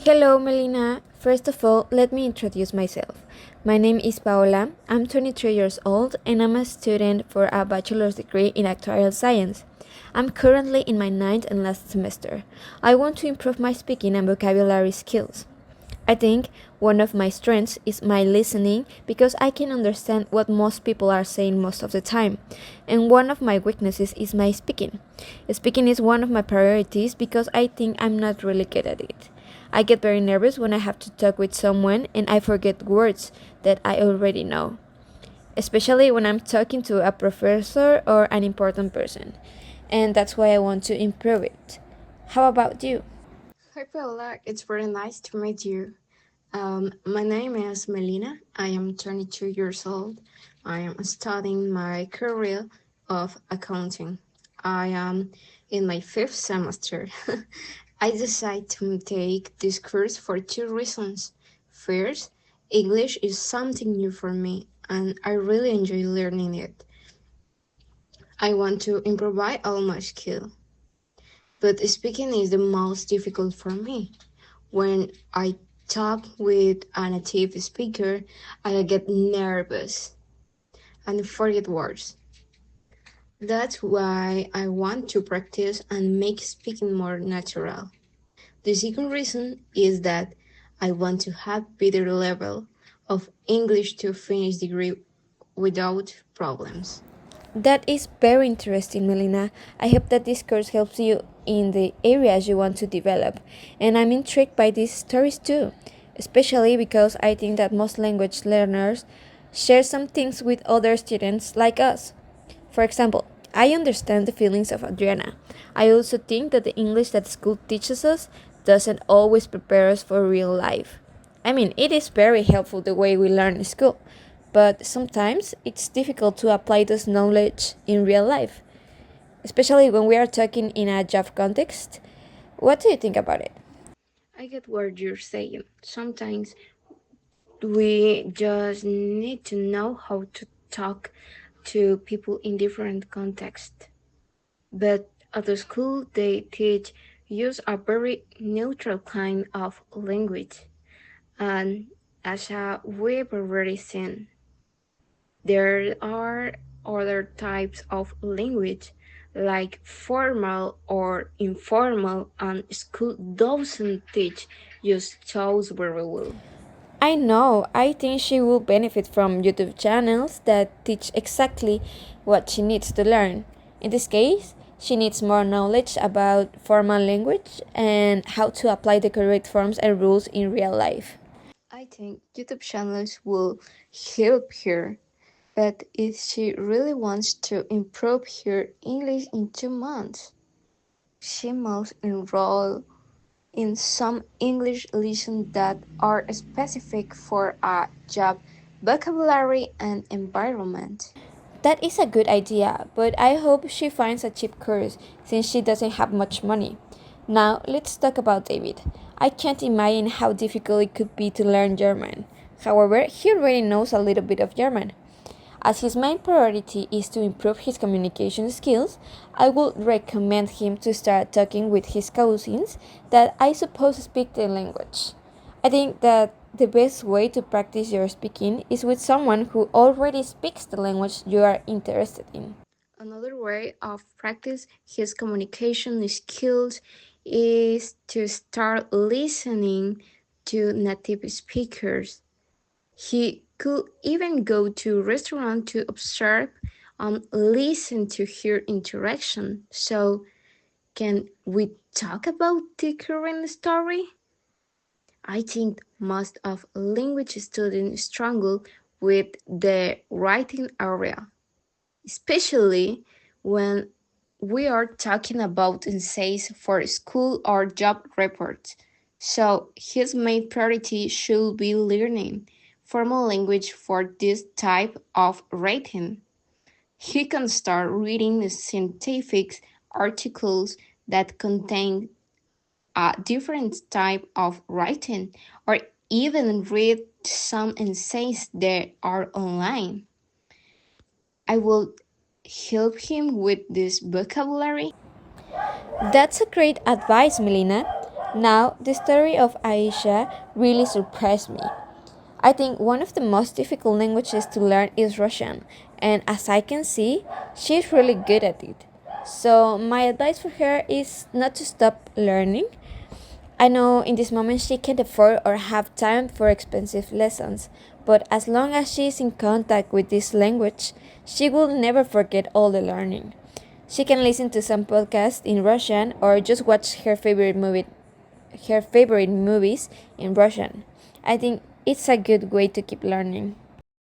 Hello, Melina. First of all, let me introduce myself. My name is Paola. I'm 23 years old and I'm a student for a bachelor's degree in actuarial science. I'm currently in my ninth and last semester. I want to improve my speaking and vocabulary skills. I think one of my strengths is my listening because I can understand what most people are saying most of the time. And one of my weaknesses is my speaking. Speaking is one of my priorities because I think I'm not really good at it. I get very nervous when I have to talk with someone and I forget words that I already know, especially when I'm talking to a professor or an important person. And that's why I want to improve it. How about you? Hi Paola, it's very nice to meet you. My name is Melina. I am 22 years old. I am studying my career of accounting. I am in my fifth semester. I decided to take this course for two reasons. First, English is something new for me, and I really enjoy learning it. I want to improve all my skill, but speaking is the most difficult for me. When I talk with a native speaker, I get nervous and forget words. That's why I want to practice and make speaking more natural. The second reason is that I want to have better level of English to finish degree without problems. That is very interesting, Melina. I hope that this course helps you in the areas you want to develop. And I'm intrigued by these stories too, especially because I think that most language learners share some things with other students like us. For example, I understand the feelings of Adriana. I also think that the English that school teaches us doesn't always prepare us for real life. I mean, it is very helpful the way we learn in school, but sometimes it's difficult to apply this knowledge in real life, especially when we are talking in a job context. What do you think about it? I get what you're saying. Sometimes we just need to know how to talk to people in different contexts. But at the school, they teach use a very neutral kind of language. And as we've already seen, there are other types of language like formal or informal, and school doesn't teach just those very well. I know, I think she will benefit from YouTube channels that teach exactly what she needs to learn. In this case, she needs more knowledge about formal language and how to apply the correct forms and rules in real life. I think YouTube channels will help her, but if she really wants to improve her English in 2 months, she must enroll in some English lessons that are specific for a job, vocabulary, and environment. That is a good idea, but I hope she finds a cheap course since she doesn't have much money. Now, let's talk about David. I can't imagine how difficult it could be to learn German. However, he already knows a little bit of German. As his main priority is to improve his communication skills, I would recommend him to start talking with his cousins that I suppose speak the language. I think that the best way to practice your speaking is with someone who already speaks the language you are interested in. Another way of practice his communication skills is to start listening to native speakers. He could even go to a restaurant to observe and listen to hear interaction. So, can we talk about the current story? I think most of language students struggle with the writing area, especially when we are talking about essays for school or job reports. So his main priority should be learning formal language for this type of writing. He can start reading scientific articles that contain a different type of writing, or even read some essays that are online. I will help him with this vocabulary. That's a great advice, Melina. Now, the story of Aisha really surprised me. I think one of the most difficult languages to learn is Russian, and as I can see, she's really good at it. So, my advice for her is not to stop learning. I know in this moment she can't afford or have time for expensive lessons, but as long as she is in contact with this language, she will never forget all the learning. She can listen to some podcasts in Russian or just watch her favorite movies in Russian. I think it's a good way to keep learning.